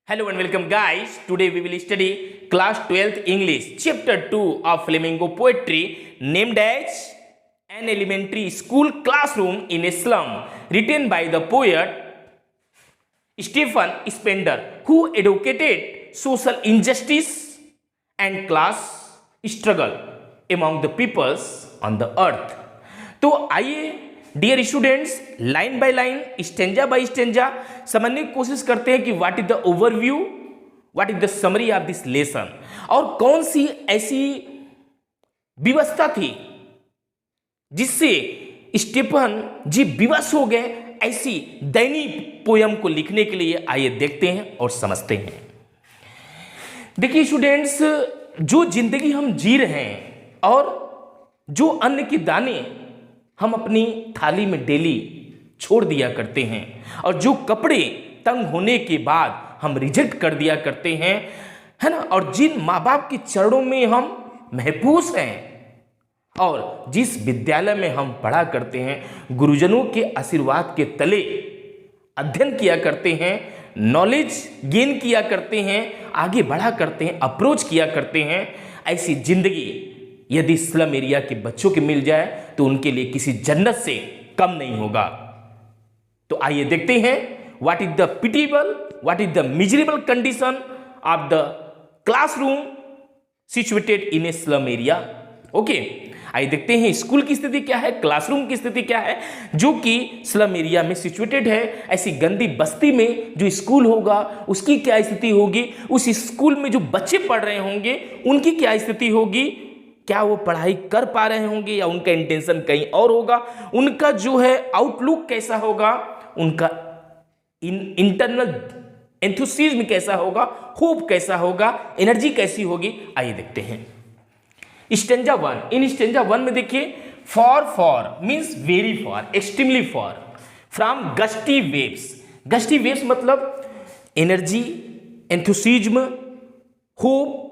Hello and welcome guys. Today we will study class 12th English chapter 2 of Flamingo poetry named as An Elementary School Classroom in a Slum, written by the poet Stephen Spender, who advocated social injustice and class struggle among the peoples on the earth. तो आइए dear students line by line stanza by stanza समझने की कोशिश करते हैं कि what is the overview, what is the summary of this lesson, और कौन सी ऐसी व्यवस्था थी जिससे स्टीफन जी विवश हो गए ऐसी दैनिक पोयम को लिखने के लिए। आइए देखते हैं और समझते हैं। देखिए स्टूडेंट्स, जो जिंदगी हम जी रहे हैं और जो अन्न के दाने हम अपनी थाली में डेली छोड़ दिया करते हैं और जो कपड़े तंग होने के बाद हम रिजेक्ट कर दिया करते हैं, है ना, और जिन माँ बाप के चरणों में हम महफूज हैं और जिस विद्यालय में हम पढ़ा करते हैं, गुरुजनों के आशीर्वाद के तले अध्ययन किया करते हैं, नॉलेज गेन किया करते हैं, आगे बढ़ा करते हैं, अप्रोच किया करते हैं, ऐसी जिंदगी यदि स्लम एरिया के बच्चों के मिल जाए तो उनके लिए किसी जन्नत से कम नहीं होगा। तो आइए देखते हैं what is the pitiable, what is the miserable condition of the classroom situated in A slum area. Okay, आइए देखते हैं स्कूल की स्थिति क्या है, क्लासरूम की स्थिति क्या है जो कि स्लम एरिया में सिचुएटेड है। ऐसी गंदी बस्ती में जो स्कूल होगा उसकी क्या स्थिति होगी, उस स्कूल में जो बच्चे पढ़ रहे होंगे उनकी क्या स्थिति होगी, क्या वो पढ़ाई कर पा रहे होंगे या उनका इंटेंशन कहीं और होगा, उनका जो है आउटलुक कैसा होगा, उनका इंटरनल एंथुसिज्म कैसा होगा, होप कैसा होगा, एनर्जी कैसी होगी। आइए देखते हैं स्टेंजा वन। इन स्टेंजा वन में देखिए, for means very for, extremely for from gusty waves. Gusty waves मतलब एनर्जी, एंथुसिज्म, होप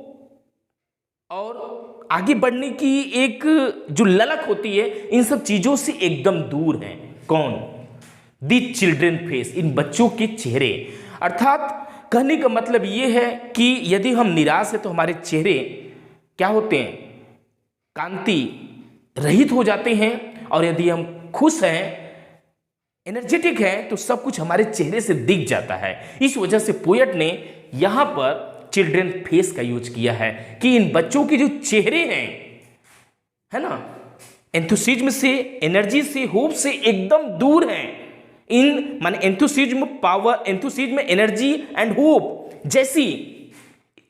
और आगे बढ़ने की एक जो ललक होती है, इन सब चीजों से एकदम दूर है। कौन? दी चिल्ड्रन फेस, इन बच्चों के चेहरे। अर्थात कहने का मतलब यह है कि यदि हम निराश है तो हमारे चेहरे क्या होते हैं, कांति रहित हो जाते हैं, और यदि हम खुश हैं, एनर्जेटिक हैं, तो सब कुछ हमारे चेहरे से दिख जाता है। इस वजह से पोएट ने यहां पर चिल्ड्रन फेस का यूज किया है कि इन बच्चों के जो चेहरे हैं, है ना, एंथुसिज्म से, एनर्जी से, होप से एकदम दूर हैं। इन माने एंथुसिज्म, पावर, एंथुसिज्म, एनर्जी एंड होप जैसी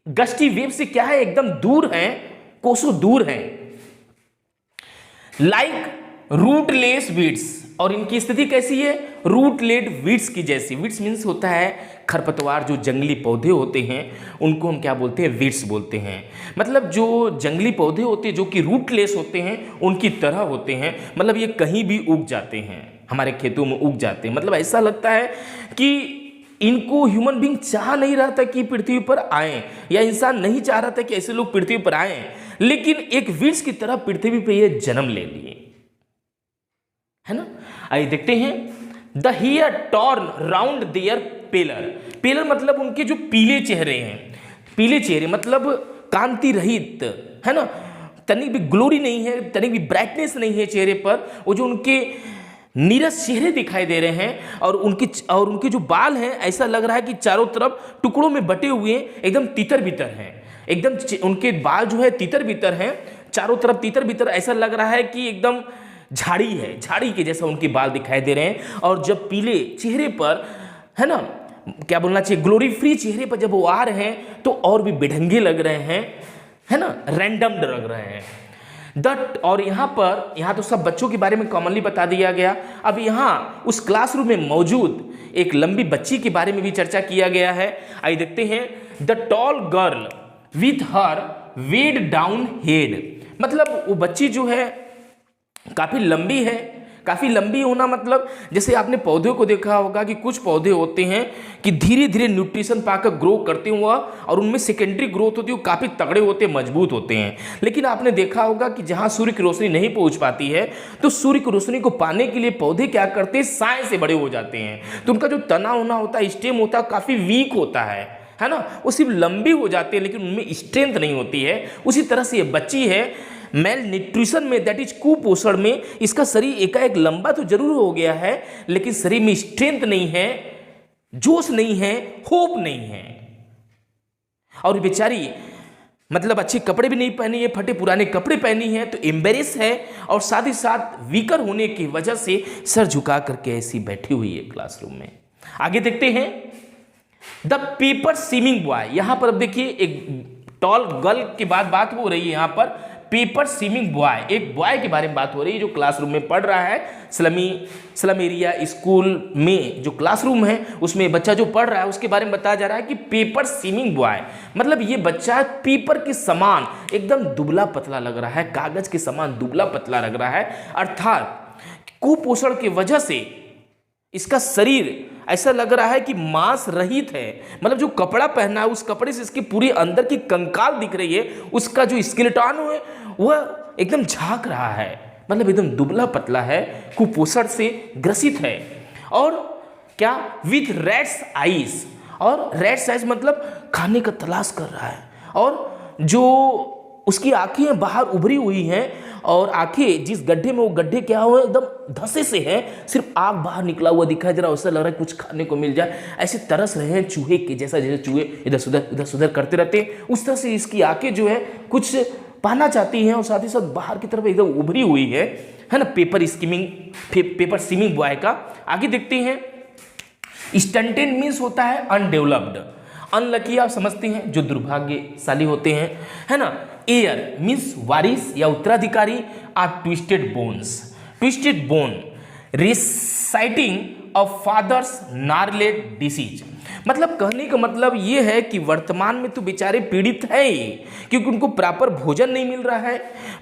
गस्टी वेव से क्या है, एकदम दूर हैं, कोसों दूर हैं। लाइक रूटलेस वीड्स, और इनकी स्थिति कैसी है, रूटलेड वीड्स की जैसी। वीड्स मीन्स होता है खरपतवार, जो जंगली पौधे होते हैं उनको हम क्या बोलते हैं, वीड्स बोलते हैं। मतलब जो जंगली पौधे होते हैं जो कि रूटलेस होते हैं उनकी तरह होते हैं, मतलब ये कहीं भी उग जाते हैं, हमारे खेतों में उग जाते हैं। मतलब ऐसा लगता है कि इनको ह्यूमन बीइंग चाह नहीं रहा था कि पृथ्वी पर आए, या इंसान नहीं चाह रहा था कि ऐसे लोग पृथ्वी पर आए, लेकिन एक वीड्स की तरह पृथ्वी पर ये जन्म ले लिए, है ना। आइए देखते हैं the hair torn round their pallor. Pallor मतलब उनके जो पीले चेहरे हैं, पीले चेहरे मतलब कांति रहित, है ना, तनिक भी ग्लोरी नहीं है, तनिक भी ब्राइटनेस नहीं है चेहरे पर। वो जो उनके नीरस चेहरे दिखाई दे रहे हैं, और उनके जो बाल हैं ऐसा लग रहा है कि चारों तरफ टुकड़ों में बटे हुए हैं, एकदम तितर बितर हैं, एकदम उनके बाल जो है तितर बितर हैं, चारों तरफ तितर बितर, ऐसा लग रहा है कि एकदम झाड़ी है, झाड़ी के जैसा उनके बाल दिखाई दे रहे हैं। और जब पीले चेहरे पर, है ना, क्या बोलना चाहिए, ग्लोरी फ्री चेहरे पर जब वो आ रहे हैं तो और भी बेढंगे लग रहे हैं, है ना, रैंडम लग रहे हैं। दट, और यहाँ तो सब बच्चों के बारे में कॉमनली बता दिया गया। अब यहाँ उस क्लासरूम में मौजूद एक लंबी बच्ची के बारे में भी चर्चा किया गया है। आइए देखते हैं the tall girl with her weighed down head. मतलब वो बच्ची जो है काफी लंबी है। काफी लंबी होना मतलब जैसे आपने पौधों को देखा होगा कि कुछ पौधे होते हैं कि धीरे धीरे न्यूट्रिशन पाकर ग्रो करते हुआ, और उनमें सेकेंडरी ग्रोथ होती है, वो काफी तगड़े होते हैं, मजबूत होते हैं। लेकिन आपने देखा होगा कि जहां सूर्य की रोशनी नहीं पहुंच पाती है तो सूर्य की रोशनी को पाने के लिए पौधे क्या करते हैं, साए से बड़े हो जाते हैं। तो उनका जो तना होना होता है, स्टेम होता है, काफी वीक होता है, है ना, वो सिर्फ लंबी हो जाती है लेकिन उनमें स्ट्रेंथ नहीं होती है। उसी तरह से ये बच्ची है, मेल न्यूट्रिशन में, दैट इज कुपोषण में, इसका शरीर एकाएक लंबा तो जरूर हो गया है लेकिन शरीर में स्ट्रेंथ नहीं है, जोश नहीं है, होप नहीं है। और बेचारी मतलब अच्छे कपड़े भी नहीं पहनी है, फटे पुराने कपड़े पहनी है, तो एम्बेरेस है और साथ ही साथ वीकर होने की वजह से सर झुका करके ऐसी बैठी हुई है क्लासरूम में। आगे देखते हैं द पेपर सीमिंग बॉय। यहां पर अब देखिए एक टॉल गर्ल की बात हो रही है। यहां पर पेपर सीमिंग बॉय, एक बॉय के बारे में बात हो रही है जो क्लासरूम में पढ़ रहा है। स्लम एरिया स्कूल में जो क्लासरूम है उसमें बच्चा जो पढ़ रहा है उसके बारे में बताया जा रहा है कि पेपर सीमिंग बॉय, मतलब ये बच्चा पेपर के समान एकदम दुबला पतला लग रहा है, कागज के समान दुबला पतला लग रहा है। अर्थात कुपोषण की वजह से इसका शरीर ऐसा लग रहा है कि मांस रहित है, मतलब जो कपड़ा पहना है उस कपड़े से इसकी पूरी अंदर की कंकाल दिख रही है, उसका जो स्केलेटन है वह एकदम झांक रहा है, मतलब एकदम दुबला पतला है, कुपोषण से ग्रसित है। और क्या, विथ रेड्स आईज, और रेड्स आईज मतलब खाने का तलाश कर रहा है, और जो उसकी आंखें बाहर उभरी हुई हैं और आंखें जिस गड्ढे में, वो गड्ढे क्या हुए एकदम धसे से हैं, सिर्फ आग बाहर निकला हुआ दिखाई दे रहा है, ऐसा लग रहा है कुछ खाने को मिल जाए, ऐसे तरस रहे हैं चूहे के जैसा, जैसे चूहे इधर सुधर करते रहते हैं उस तरह से इसकी आंखें जो है कुछ पाना चाहती हैं और साथ ही साथ बाहर की तरफ एकदम उभरी हुई है ना, पेपर सीमिंग बॉय का। आगे देखते हैं, स्टंटेड मीन्स होता है अनडेवलप्ड, अनलकी आप समझते हैं जो दुर्भाग्यशाली होते हैं, है ना। एयर मीन्स वारिस या उत्तराधिकारी, heir twisted bones, twisted bone, reciting of father's gnarled disease, मतलब कहने का मतलब ये है कि वर्तमान में तो बेचारे पीड़ित हैं ही, क्योंकि उनको प्रॉपर भोजन नहीं मिल रहा है,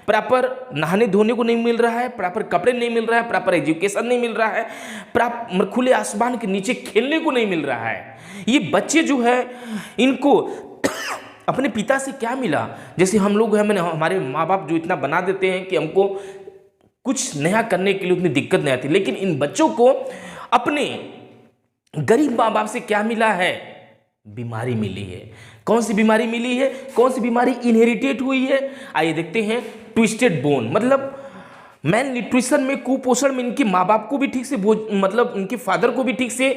प्रॉपर नहाने धोने को नहीं मिल रहा है, प्रॉपर कपड़े नहीं मिल रहा है, प्रॉपर एजुकेशन नहीं मिल रहा है, प्रॉपर खुले आसमान के नीचे खेलने को नहीं मिल रहा है। ये बच्चे जो है इनको अपने पिता से क्या मिला, जैसे हम लोग हैं, मैंने हमारे माँ बाप जो इतना बना देते हैं कि हमको कुछ नया करने के लिए उतनी दिक्कत नहीं आती, लेकिन इन बच्चों को अपने गरीब माँ बाप से क्या मिला है, बीमारी मिली है। कौन सी बीमारी मिली है, कौन सी बीमारी इनहेरिटेड हुई है, आइए देखते हैं। ट्विस्टेड बोन मतलब मैल न्यूट्रिशन में, कुपोषण में इनके माँ बाप को भी ठीक से मतलब उनके फादर को भी ठीक से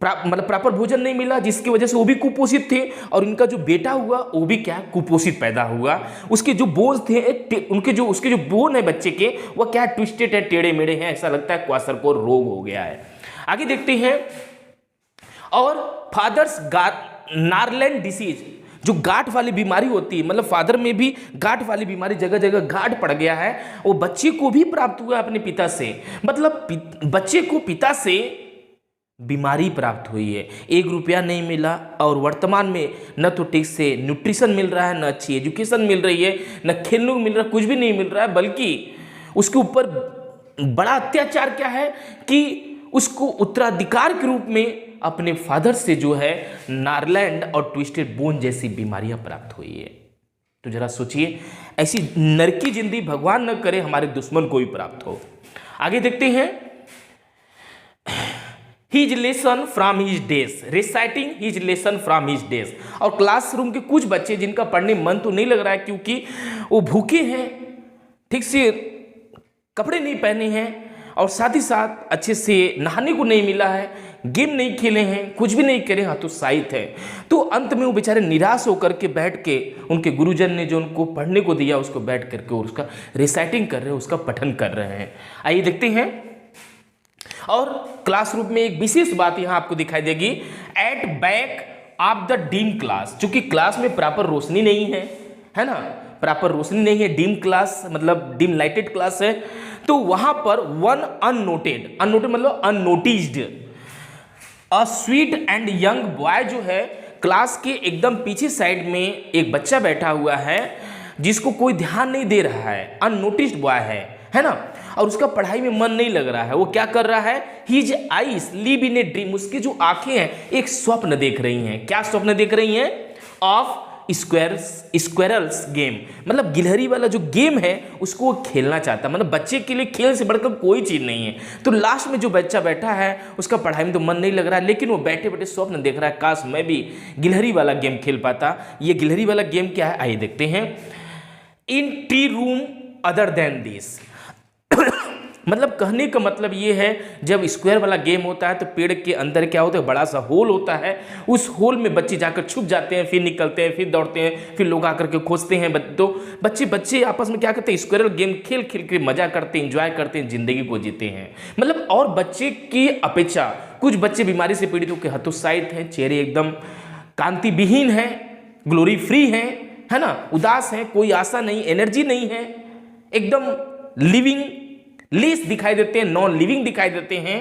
मतलब प्रॉपर भोजन नहीं मिला, जिसकी वजह से वो भी कुपोषित थे, और इनका जो बेटा हुआ वो भी क्या, कुपोषित पैदा हुआ। उसके जो बोन्स थे, उसके जो बोन है बच्चे के, वो क्या ट्विस्टेड है, टेढ़े मेढ़े हैं, ऐसा लगता है क्वाशरकोर रोग हो गया है। आगे देखते हैं, और फादर्स नार्लैंड डिसीज, जो गांठ वाली बीमारी होती है, मतलब फादर में भी गांठ वाली बीमारी, जगह जगह गांठ पड़ गया है, वो बच्चे को भी प्राप्त हुआ अपने पिता से, मतलब बच्चे को पिता से बीमारी प्राप्त हुई है, 1 रुपया नहीं मिला, और वर्तमान में न तो ठीक से न्यूट्रिशन मिल रहा है, न अच्छी एजुकेशन मिल रही है, न खेलने को मिल रहा है, कुछ भी नहीं मिल रहा है, बल्कि उसके ऊपर बड़ा अत्याचार क्या है कि उसको उत्तराधिकार के रूप में अपने फादर से जो है नार्लैंड और ट्विस्टेड बोन जैसी बीमारियां प्राप्त हुई है। तो जरा सोचिए, ऐसी नरकी जिंदगी भगवान न करे हमारे दुश्मन को भी प्राप्त हो। आगे देखते हैं, his lesson from his days, reciting his lesson from his days, और क्लासरूम के कुछ बच्चे जिनका पढ़ने मन तो नहीं लग रहा है क्योंकि वो भूखे हैं, ठीक से कपड़े नहीं पहने हैं, और साथ ही साथ अच्छे से नहाने को नहीं मिला है, गेम नहीं खेले हैं, कुछ भी नहीं करे, हतोत्साहित है। तो अंत में वो बेचारे निराश होकर के बैठ के, उनके गुरुजन ने जो उनको पढ़ने को दिया उसको बैठ करके और उसका रिसाइटिंग कर रहे हैं, उसका पठन कर रहे हैं। आइए देखते हैं, और क्लासरूम में एक विशेष बात यहां आपको दिखाई देगी, at back of the dim class, चूंकि क्लास में प्रॉपर रोशनी नहीं है ना, प्रॉपर रोशनी नहीं है, डीम क्लास मतलब डीम लाइटेड क्लास है, तो वहां पर वन अननोटेड मतलब unnoticed a sweet and young boy जो है, क्लास के एकदम पीछे साइड में एक बच्चा बैठा हुआ है जिसको कोई ध्यान नहीं दे रहा है, अननोटिस्ड बॉय है ना, और उसका पढ़ाई में मन नहीं लग रहा है। वो क्या कर रहा है, his eyes live in a dream, उसकी जो आंखें हैं एक स्वप्न देख रही हैं। क्या स्वप्न देख रही हैं, ऑफ स्क्वेरल्स गेम, मतलब गिलहरी वाला जो गेम है उसको वो खेलना चाहता है। मतलब बच्चे के लिए खेल से बढ़कर कोई चीज़ नहीं है। तो लास्ट में जो बच्चा बैठा है उसका पढ़ाई में तो मन नहीं लग रहा है, लेकिन वो बैठे बैठे स्वप्न देख रहा है काश मैं भी गिलहरी वाला गेम खेल पाता। ये गिलहरी वाला गेम क्या है आइए देखते हैं। In tree room other than this मतलब कहने का मतलब ये है जब स्क्वायर वाला गेम होता है तो पेड़ के अंदर क्या होता है, बड़ा सा होल होता है। उस होल में बच्चे जाकर छुप जाते हैं, फिर निकलते हैं, फिर दौड़ते हैं, फिर लोग आकर के खोजते हैं। तो बच्चे आपस में क्या करते हैं, स्क्वायर गेम खेल खेल के मजा करते हैं, इंजॉय करते हैं, जिंदगी को जीते हैं। मतलब और बच्चे की अपेक्षा कुछ बच्चे बीमारी से पीड़ित होकर हतोत्साहित हैं, चेहरे एकदम कांति विहीन है, ग्लोरी फ्री है ना, उदास है, कोई आशा नहीं, एनर्जी नहीं है, एकदम लिविंग लेस दिखाई देते हैं, नॉन लिविंग दिखाई देते हैं।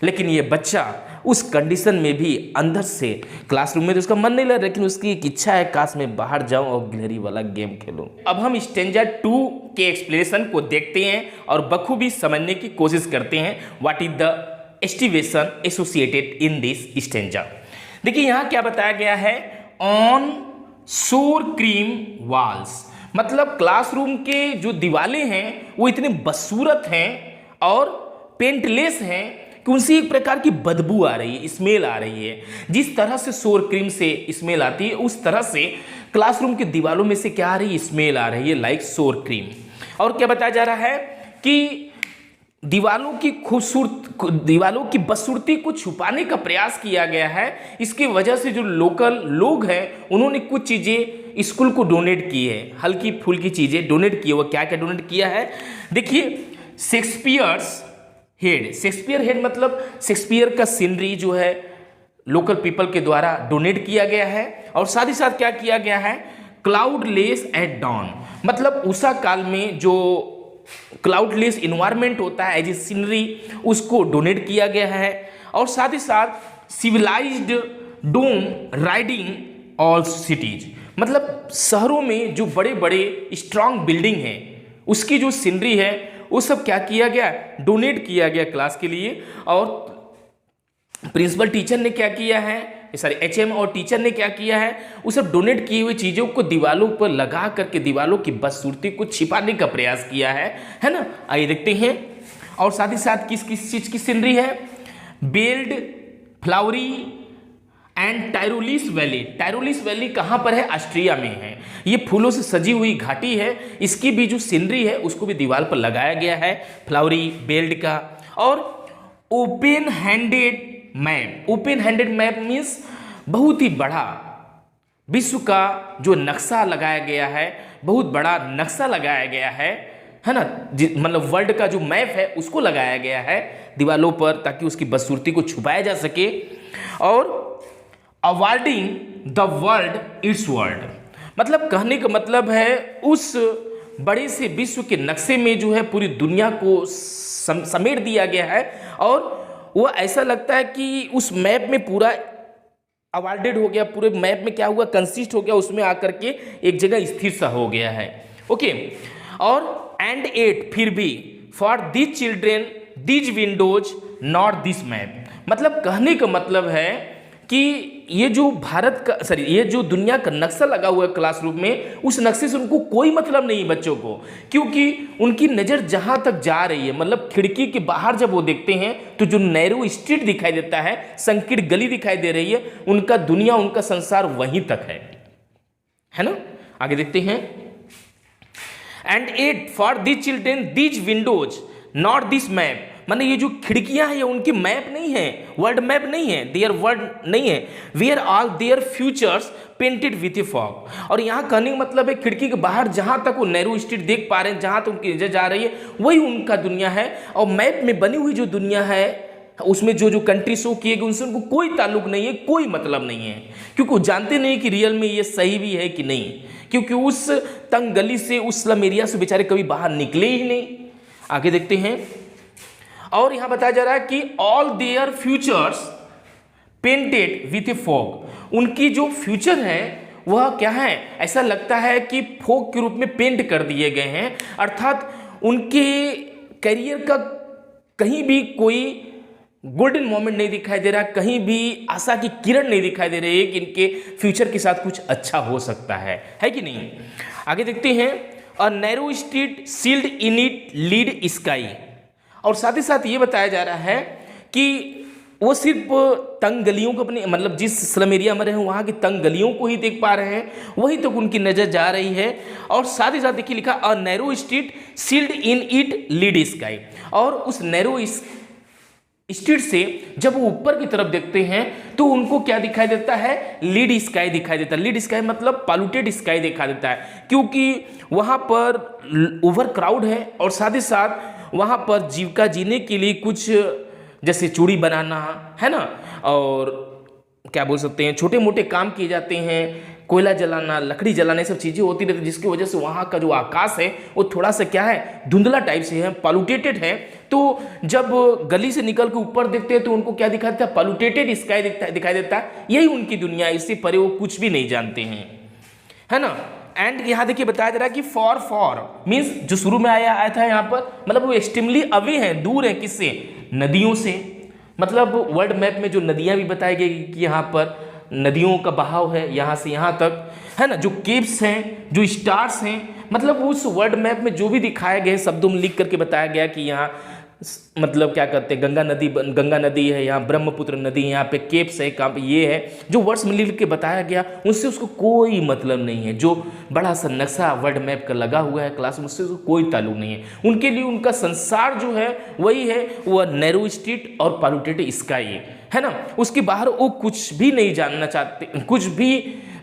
लेकिन ये बच्चा उस कंडीशन में भी अंदर से क्लासरूम में तो उसका मन नहीं लग रहा, लेकिन उसकी एक इच्छा है काश मैं बाहर जाऊं और गिलहरी वाला गेम खेलूं। अब हम स्टेंजा 2 के एक्सप्लेनेशन को देखते हैं और बखूबी समझने की कोशिश करते हैं। What is the aestivation associated in this stanza. देखिए यहाँ क्या बताया गया है, ऑन सोर क्रीम वॉल्स, मतलब क्लासरूम के जो दीवारें हैं वो इतने बदसूरत हैं और पेंटलेस हैं कि उनसे एक प्रकार की बदबू आ रही है, स्मेल आ रही है। जिस तरह से सोर क्रीम से स्मेल आती है उस तरह से क्लासरूम के दीवारों में से क्या आ रही है, स्मेल आ रही है, लाइक सोर क्रीम। और क्या बताया जा रहा है कि दीवालों की बदसूरती को छुपाने का प्रयास किया गया है। इसकी वजह से जो लोकल लोग हैं उन्होंने कुछ चीज़ें स्कूल को डोनेट की है, हल्की फुल्की चीज़ें डोनेट की है। वो क्या क्या डोनेट किया है देखिए, शेक्सपियर हेड मतलब शेक्सपियर का सीनरी जो है लोकल पीपल के द्वारा डोनेट किया गया है। और साथ ही साथ क्या किया गया है, क्लाउडलेस एट डॉन, मतलब उषा काल में जो क्लाउडलेस इन्वायरमेंट होता है एज ए सीनरी, उसको डोनेट किया गया है। और साथ ही साथ सिविलाइज्ड डोम राइडिंग ऑल सिटीज, मतलब शहरों में जो बड़े बड़े स्ट्रांग बिल्डिंग हैं उसकी जो सीनरी है वो सब क्या किया गया, डोनेट किया गया क्लास के लिए। और प्रिंसिपल टीचर ने क्या किया है, सॉरी एचएम और टीचर ने क्या किया है, वो सब डोनेट की हुई चीज़ों को दीवारों पर लगा करके दीवारों की बदसूरती को छिपाने का प्रयास किया है ना। आइए देखते हैं। और साथ ही साथ किस किस चीज़ की सीनरी है, बेल्ड फ्लावरी एंड टायरोलिस वैली। टायरोलिस वैली कहाँ पर है, ऑस्ट्रिया में है। ये फूलों से सजी हुई घाटी है, इसकी भी जो सीनरी है उसको भी दीवार पर लगाया गया है, फ्लावरी बेल्ड का। और open handed map, open handed map means बहुत ही बड़ा विश्व का जो नक्शा लगाया गया है, बहुत बड़ा नक्शा लगाया गया है ना, मतलब वर्ल्ड का जो मैप है उसको लगाया गया है दीवारों पर ताकि उसकी बदसूरती को छुपाया जा सके। और awarding the world it's world, मतलब कहने का मतलब है उस बड़े से विश्व के नक्शे में जो है पूरी दुनिया को समेट दिया गया है। और वो ऐसा लगता है कि उस मैप में पूरा अवॉर्डेड हो गया, पूरे मैप में क्या हुआ, कंसिस्ट हो गया, उसमें आकर के एक जगह स्थिर सा हो गया है। ओके। और एंड 8 फिर भी for this children this Windows not this map, मतलब कहने का मतलब है कि ये जो भारत का ये जो दुनिया का नक्शा लगा हुआ है क्लासरूम में, उस नक्शे से उनको कोई मतलब नहीं है बच्चों को, क्योंकि उनकी नज़र जहाँ तक जा रही है, मतलब खिड़की के बाहर जब वो देखते हैं तो जो नैरो स्ट्रीट दिखाई देता है, संकीर्ण गली दिखाई दे रही है, उनका दुनिया उनका संसार वहीं तक है ना। आगे देखते हैं। And 8 for this children this Windows not this map, माने ये जो खिड़कियां हैं ये उनकी मैप नहीं है, वर्ल्ड मैप नहीं है, देयर वर्ल्ड नहीं है, where all their futures painted with a fog. और यहाँ कहने का मतलब है खिड़की के बाहर जहाँ तक वो नैरो स्ट्रीट देख पा रहे हैं, जहाँ तक उनकी नजर जा रही है वही उनका दुनिया है। और मैप में बनी हुई जो दुनिया है उसमें जो जो कंट्री शो किए गए उनसे उनको कोई ताल्लुक नहीं है, कोई मतलब नहीं है, क्योंकि वो जानते नहीं कि रियल में ये सही भी है कि नहीं, क्योंकि उस तंग गली से, उस स्लम एरिया से बेचारे कभी बाहर निकले ही नहीं। आगे देखते हैं। और यहां बताया जा रहा है कि all their futures painted with a fog, उनकी जो फ्यूचर है वह क्या है, ऐसा लगता है कि फॉग के रूप में पेंट कर दिए गए हैं, अर्थात उनके करियर का कहीं भी कोई गोल्डन मोमेंट नहीं दिखाई दे रहा, कहीं भी आशा की किरण नहीं दिखाई दे रही है कि इनके फ्यूचर के साथ कुछ अच्छा हो सकता है कि नहीं। आगे देखते हैं, a narrow street sealed in it lead sky, और साथ ही साथ ये बताया जा रहा है कि वो सिर्फ तंग गलियों को अपने मतलब जिस स्लम एरिया में रहे वहाँ की तंग गलियों को ही देख पा रहे हैं, वही तक उनकी नज़र जा रही है। और साथ ही साथ देखिए लिखा, a narrow street sealed in it lead sky, और उस नैरो स्ट्रीट से जब वो ऊपर की तरफ देखते हैं तो उनको क्या दिखाई देता है, लीड स्काई दिखाई देता है। लीड स्काई मतलब पॉल्यूटेड स्काई दिखा देता है, क्योंकि वहाँ पर ओवर क्राउड है और साथ ही साथ वहाँ पर जीविका जीने के लिए कुछ जैसे चूड़ी बनाना है ना, और क्या बोल सकते हैं, छोटे मोटे काम किए जाते हैं, कोयला जलाना, लकड़ी जलाना, ये सब चीज़ें होती रहती, जिसकी वजह से वहाँ का जो आकाश है वो थोड़ा सा क्या है, धुंधला टाइप से है, पॉल्यूटेटेड है। तो जब गली से निकल के ऊपर देखते हैं तो उनको क्या दिखाई देता है, पॉल्यूटेटेड स्काई दिखाई देता है। यही उनकी दुनिया है, इससे परे वो कुछ भी नहीं जानते हैं, है ना। एंड यहाँ देखिए बताया जा रहा है कि फॉर मीन्स जो शुरू में आया था यहाँ पर, मतलब वो एक्सट्रीमली अवे हैं, दूर है किससे, नदियों से। मतलब वर्ल्ड मैप में जो नदियाँ भी बताई गई कि यहाँ पर नदियों का बहाव है यहाँ से यहाँ तक, है ना। जो केव्स हैं, जो स्टार्स हैं, मतलब उस वर्ल्ड मैप में जो भी दिखाए गए शब्दों में लिख करके बताया गया कि यहाँ मतलब क्या कहते हैं, गंगा नदी है, यहाँ ब्रह्मपुत्र नदी, यहाँ पे केप्स है, कहाँ पे ये है, जो वर्ड्स में लिख के बताया गया उससे उसको कोई मतलब नहीं है। जो बड़ा सा नक्शा वर्ल्ड मैप का लगा हुआ है क्लास में, उससे उसको कोई ताल्लुक नहीं है। उनके लिए उनका संसार जो है वही है, वह नैरो स्ट्रीट और पॉल्यूटेड स्काई है ना। उसके बाहर वो कुछ भी नहीं जानना चाहते, कुछ भी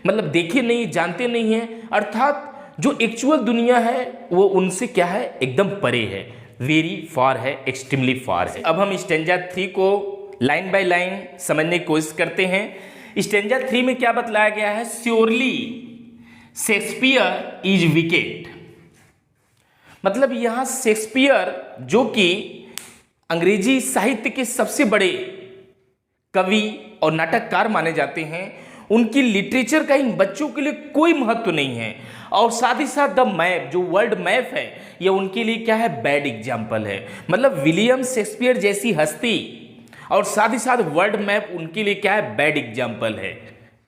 मतलब देखे नहीं, जानते नहीं है। अर्थात जो एक्चुअल दुनिया है वो उनसे क्या है, एकदम परे है, वेरी फार है, एक्सट्रीमली फार है। अब हम स्टेंजा 3 को लाइन बाय लाइन समझने की कोशिश करते हैं। स्टेंजा 3 में क्या बतलाया गया है, श्योरली शेक्सपियर इज विकेट। मतलब यहां शेक्सपियर जो कि अंग्रेजी साहित्य के सबसे बड़े कवि और नाटककार माने जाते हैं, उनकी लिटरेचर का इन बच्चों के लिए कोई महत्व नहीं है। और साथ ही साथ द मैप, जो वर्ल्ड मैप है, ये उनके लिए क्या है, बैड एग्जाम्पल है। मतलब विलियम शेक्सपियर जैसी हस्ती और साथ ही साथ वर्ल्ड मैप उनके लिए क्या है, बैड एग्जाम्पल है।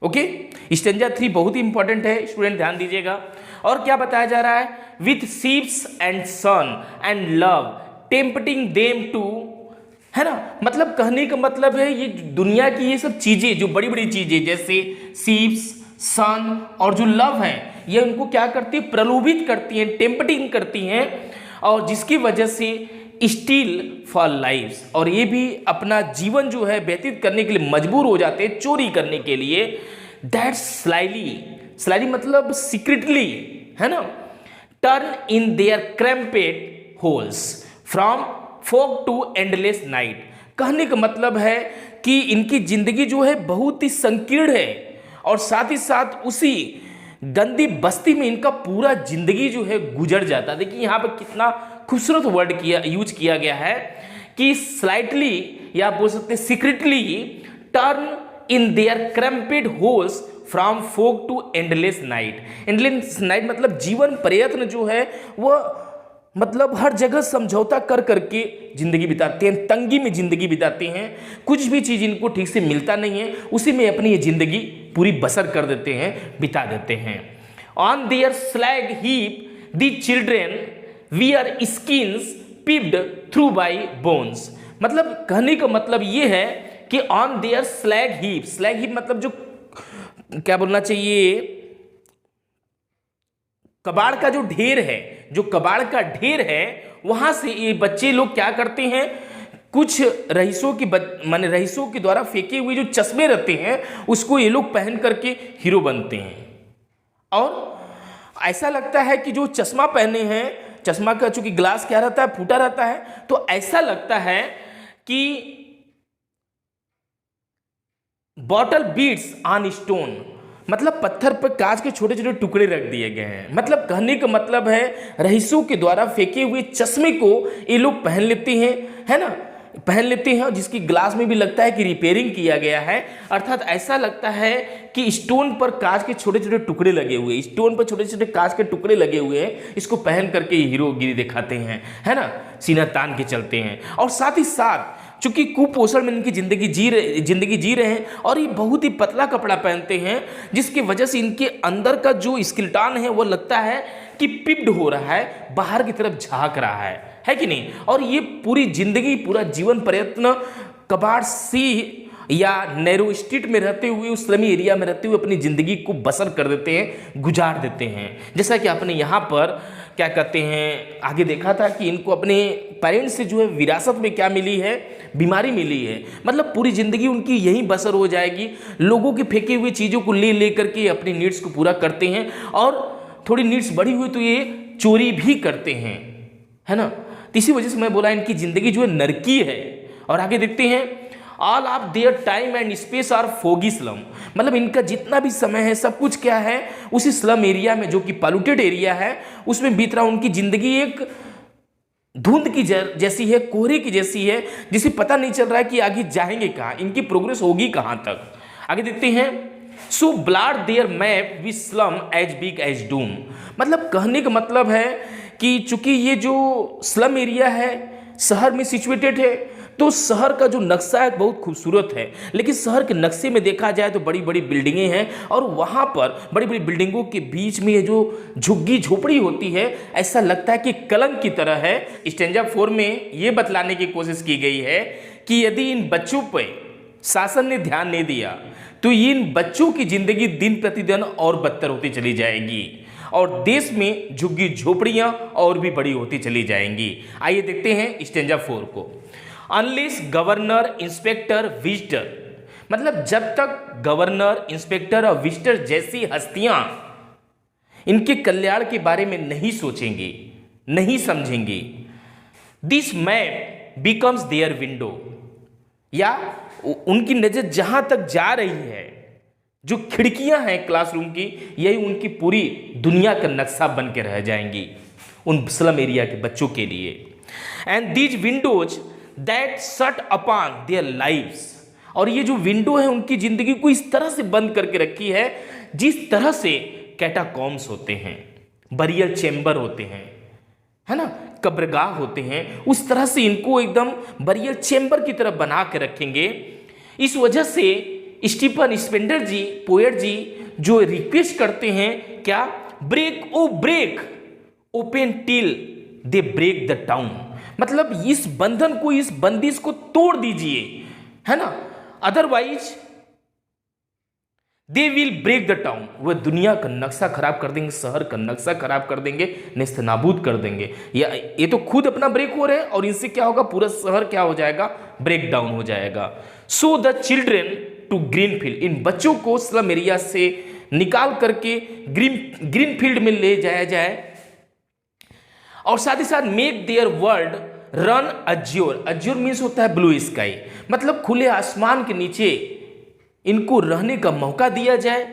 ओके, स्टेंजा 3 बहुत ही इंपॉर्टेंट है, स्टूडेंट ध्यान दीजिएगा। और क्या बताया जा रहा है, with ships and sun and love tempting them to, है ना। मतलब कहने का मतलब है ये दुनिया की ये सब चीजें, जो बड़ी बड़ी चीजें जैसे शिप्स, सन और जो लव है, ये उनको क्या करती है, प्रलोभित करती हैं, टेम्पटिंग करती हैं, और जिसकी वजह से स्टील फॉर लाइव्स, और ये भी अपना जीवन जो है व्यतीत करने के लिए मजबूर हो जाते हैं, चोरी करने के लिए। दैट स्लाइली मतलब सीक्रेटली, है ना, turn in their cramped holes from fog to endless night. कहने का मतलब है कि इनकी जिंदगी जो है बहुत ही संकीर्ण है, और साथ ही साथ उसी गंदी बस्ती में इनका पूरा जिंदगी जो है गुजर जाता है। देखिए यहाँ पर कितना खूबसूरत वर्ड यूज किया गया है कि स्लाइटली, या बोल सकते हैं secretly, turn in their cramped holes from fog to endless night. Endless night मतलब जीवन प्रयत्न जो है वह मतलब हर जगह समझौता कर करके जिंदगी बिताते हैं, तंगी में जिंदगी बिताते हैं, कुछ भी चीज़ इनको ठीक से मिलता नहीं है, उसी में अपनी ये जिंदगी पूरी बसर कर देते हैं, बिता देते हैं। On their slag heap the children wear skins peeped through by bones. मतलब कहने का मतलब ये है कि ऑन देयर स्लैग हीप मतलब जो क्या बोलना चाहिए, कबाड़ का जो ढेर है, जो कबाड़ का ढेर है, वहां से ये बच्चे लोग क्या करते हैं, कुछ रईसों के द्वारा फेंके हुए जो चश्मे रहते हैं उसको ये लोग पहन करके हीरो बनते हैं। और ऐसा लगता है कि जो चश्मा पहने हैं, चश्मा का चूंकि ग्लास क्या रहता है, फूटा रहता है, तो ऐसा लगता है कि बॉटल बीट्स ऑन स्टोन, मतलब पत्थर पर कांच के छोटे छोटे टुकड़े रख दिए गए हैं। मतलब कहने का मतलब है रईसों के द्वारा फेंके हुए चश्मे को ये लोग पहन लेते हैं, है ना, पहन लेते हैं, जिसकी ग्लास में भी लगता है कि रिपेयरिंग किया गया है। अर्थात ऐसा लगता है कि स्टोन पर कांच के छोटे छोटे टुकड़े लगे हुए, स्टोन पर छोटे छोटे कांच के टुकड़े लगे हुए हैं, इसको पहन करके हीरोगिरी दिखाते हैं, है ना, सीना तान के चलते हैं। और साथ ही साथ चूंकि कुपोषण में इनकी जिंदगी जी रहे हैं और ये बहुत ही पतला कपड़ा पहनते हैं, जिसकी वजह से इनके अंदर का जो स्केलेटन है वो लगता है कि पिप्ड हो रहा है, बाहर की तरफ झांक रहा है कि नहीं। और ये पूरी जिंदगी, पूरा जीवन प्रयत्न कबाड़ सी या नैरो स्ट्रीट में रहते हुए, उस स्लमी एरिया में रहते हुए अपनी ज़िंदगी को बसर कर देते हैं, गुजार देते हैं। जैसा कि आपने यहाँ पर क्या कहते हैं आगे देखा था कि इनको अपने पेरेंट्स से जो है विरासत में क्या मिली है, बीमारी मिली है। मतलब पूरी ज़िंदगी उनकी यहीं बसर हो जाएगी, लोगों की फेंकी हुई चीज़ों को ले करके अपनी नीड्स को पूरा करते हैं, और थोड़ी नीड्स बढ़ी हुई तो ये चोरी भी करते हैं, है ना। तो इसी वजह से मैं बोला इनकी ज़िंदगी जो है नरकी है। और आगे देखते हैं, all of their time and space are foggy slum, मतलब इनका जितना भी समय है सब कुछ क्या है, उसी स्लम एरिया में, जो कि पॉल्यूटेड एरिया है, उसमें बीत रहा। उनकी जिंदगी एक धुंध की जैसी है, कोहरे की जैसी है, जिसे पता नहीं चल रहा है कि आगे जाएंगे कहाँ, इनकी प्रोग्रेस होगी कहाँ तक। आगे देखते हैं, so blot their map with slum as big as doom, मतलब कहने का मतलब है कि चूंकि ये जो स्लम एरिया है शहर में सिचुएटेड है, तो शहर का जो नक्शा है बहुत खूबसूरत है, लेकिन शहर के नक्शे में देखा जाए तो बड़ी बड़ी बिल्डिंगें हैं, और वहाँ पर बड़ी बड़ी बिल्डिंगों के बीच में ये जो झुग्गी झोपड़ी होती है, ऐसा लगता है कि कलंक की तरह है। स्टैंजा 4 में ये बतलाने की कोशिश की गई है कि यदि इन बच्चों पर शासन ने ध्यान नहीं दिया तो इन बच्चों की जिंदगी दिन प्रतिदिन और बदतर होती चली जाएगी, और देश में झुग्गी झोपड़ियाँ और भी बड़ी होती चली जाएंगी। आइए देखते हैं स्टैंजा 4 को। अनलेस गवर्नर, इंस्पेक्टर, विजिटर, मतलब जब तक गवर्नर, इंस्पेक्टर और विजिटर जैसी हस्तियां इनके कल्याण के बारे में नहीं सोचेंगी, नहीं समझेंगी, this map becomes their window, या उनकी नजर जहां तक जा रही है, जो खिड़कियां हैं क्लासरूम की, यही उनकी पूरी दुनिया का नक्शा बन के रह जाएंगी उन स्लम एरिया के बच्चों के लिए। And these Windows that shut upon their lives, और ये जो विंडो है उनकी जिंदगी को इस तरह से बंद करके रखी है जिस तरह से कैटाकॉम्स होते हैं, बरियल चेंबर होते हैं, है ना, कब्रगाह होते हैं, उस तरह से इनको एकदम बरियल चेंबर की तरफ बना के रखेंगे। इस वजह से Stephen Spender ji, poet ji, जो रिक्वेस्ट करते हैं क्या, break O break open till they break the town, मतलब इस बंधन को, इस बंदिश को तोड़ दीजिए, है ना, otherwise they will break the town, वह दुनिया का नक्शा खराब कर देंगे, शहर का नक्शा खराब कर देंगे, नेस्तनाबूद कर देंगे। या ये तो खुद अपना ब्रेक हो रहे हैं, और इनसे क्या होगा, पूरा शहर क्या हो जाएगा, ब्रेक डाउन हो जाएगा। So the children to green field, इन बच्चों को स्लम एरिया से निकाल करके ग्रीन फील्ड में ले जाया जाए, और साथ ही साथ make their world run Azure, Azure means होता है ब्लू स्काई, मतलब खुले आसमान के नीचे इनको रहने का मौका दिया जाए,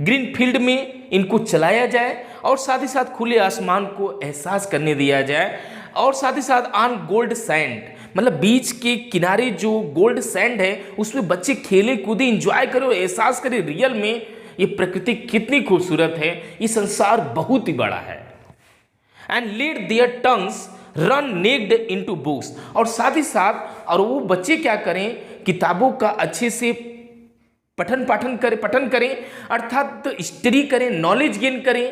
ग्रीन फील्ड में इनको चलाया जाए, और साथ ही साथ खुले आसमान को एहसास करने दिया जाए, और साथ ही साथ ऑन गोल्ड सैंड, मतलब बीच के किनारे जो गोल्ड सैंड है उसमें बच्चे खेले कूदे, इंजॉय करें और एहसास करें रियल में ये प्रकृति कितनी खूबसूरत है, ये संसार बहुत ही बड़ा है। And let their tongues run naked into books, और साथ ही साथ और वो बच्चे क्या करें, किताबों का अच्छे से पठन करें, अर्थात स्टडी करें, नॉलेज गेन करें,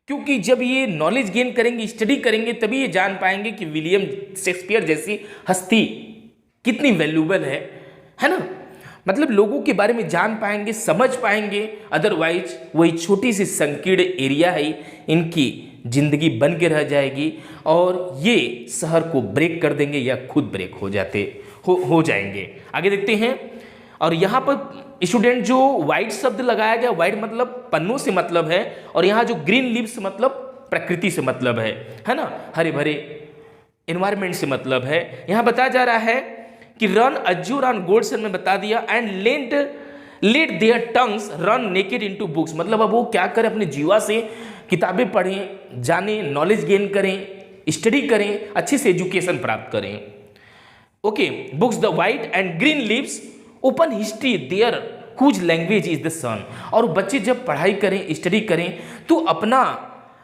क्योंकि जब ये नॉलेज गेन करेंगे, स्टडी करेंगे, तभी ये जान पाएंगे कि विलियम शेक्सपियर जैसी हस्ती कितनी वैल्यूबल है ना, मतलब लोगों के बारे में जान पाएंगे, समझ पाएंगे। अदरवाइज वही छोटी सी संकीर्ण एरिया है, इनकी जिंदगी बन के रह जाएगी, और ये शहर को ब्रेक कर देंगे या खुद ब्रेक हो जाएंगे। आगे देखते हैं, और यहाँ पर स्टूडेंट जो वाइट शब्द लगाया गया, वाइट मतलब पन्नों से मतलब है, और यहाँ जो ग्रीन लीव्स मतलब प्रकृति से मतलब है ना, हरे भरे एनवायरमेंट से मतलब है। यहाँ बताया जा रहा है कि रन अज्यूर ऑन गोल्ड में बता दिया, and let their tongues run naked into books, मतलब अब वो क्या करें, अपने जीवा से किताबें पढ़ें, जानें, नॉलेज गेन करें, स्टडी करें, अच्छे से एजुकेशन प्राप्त करें। Okay, books the white and green leaves open history their whose language is the sun, और बच्चे जब पढ़ाई करें, स्टडी करें, तो अपना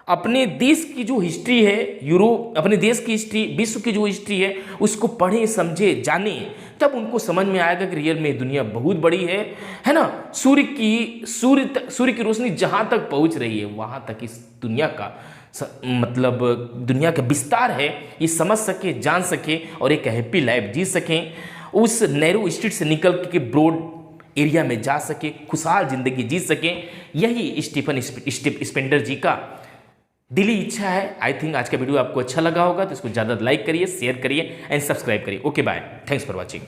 अपने देश की जो हिस्ट्री है, यूरोप अपने देश की हिस्ट्री, विश्व की जो हिस्ट्री है उसको पढ़े समझे जाने, तब उनको समझ में आएगा कि रियल में दुनिया बहुत बड़ी है ना। सूर्य की रोशनी जहाँ तक पहुँच रही है वहाँ तक इस दुनिया का मतलब दुनिया का विस्तार है, ये समझ सके, जान सके और एक हैप्पी लाइफ जी सकें, उस नैरो स्ट्रीट से निकल के ब्रॉड एरिया में जा सके, खुशहाल जिंदगी जी सकें। यही स्टीफन स्पेंडर जी का दिली इच्छा है। आई थिंक आज का वीडियो आपको अच्छा लगा होगा, तो इसको ज़्यादा लाइक करिए, शेयर करिए एंड सब्सक्राइब करिए। Okay bye, thanks for watching.